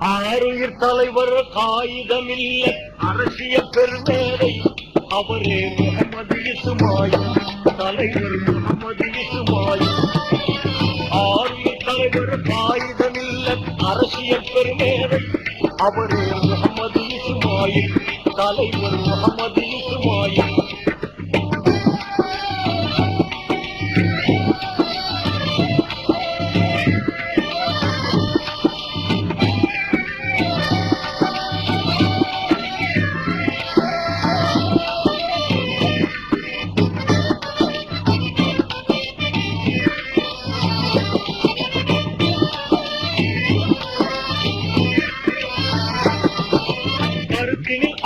ஆறுயிர் தலைவர் காகிதமில்ல அரசியல் பெருமேதை அவரே முகமது இஸ்மாயில் தலைவர் முகமது இஸ்மாயில். ஆறுயிர் தலைவர் காகிதமில்ல அரசியல் பெருமேதை அவரே முகமது இஸ்மாயில் தலைவர் முகமது இஸ்மாயில்.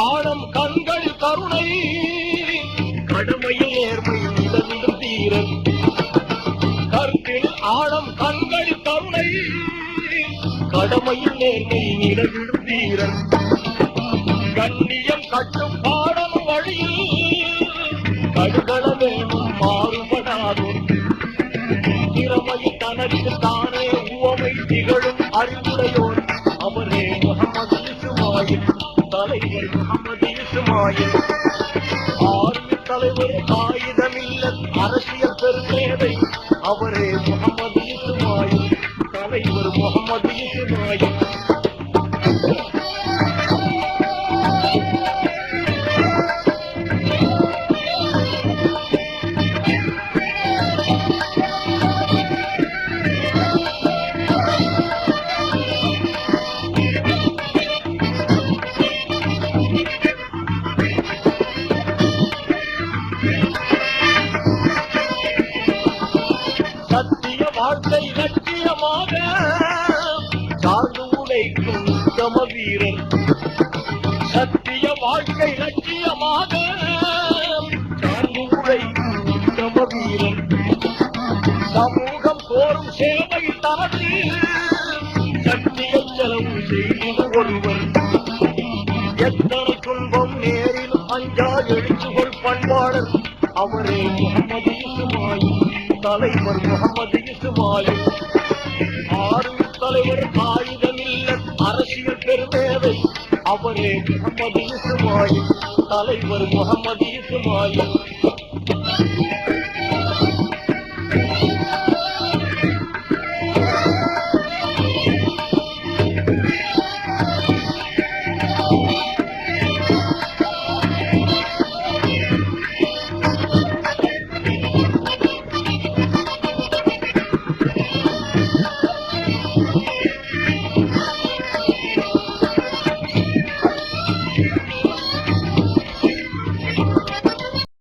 ஆழம் கண்கள் கருணை கடமையில் நேர்மை நிலவிடும் தீரன். கருத்தில் ஆழம் கண்கள் கருணை கடமையில் நேர்மை நிலவிடும் தீரன். கண்ணியம் கட்டும் பாடம் வழியில் கடுகள வேணும் மாறுபடாதோர். திறமையில் தனக்கு தானே உவமை திகழும் அறிவுடையோர் அவரே முகமது இஸ்மாயில் தலைவர் முகமது இஸ்மாயில். ஆர்மி தலைவர் காகிதமில்ல அரசியல் பெருமேதை அவரே முகமது இஸ்மாயில் தலைவர் முகமது இஸ்மாயில். சத்திய வாழ்க்கை லட்சியமாக சார்ந்து உழைக்கும் உத்தம வீரர். சத்திய வாழ்க்கை லட்சியமாக சார்ந்து உழைக்கும் உத்தம வீரர். சமூகம் கோரும் சேவை தனது சத்திய செலவு செய்து ஒருவர். எத்தனை துன்பம் நேரிலும் அஞ்சா எழுச்சுகள் பண்பாளர் அவரே முகமது இஸ்மாயில் தலைவர் முகமது இஸ்மாயில். ஆர்மி தலைவர் காகிதமில்ல அரசியல் பெருமேதை அவரே முகமது இஸ்மாயில் தலைவர் முகமது இஸ்மாயில்.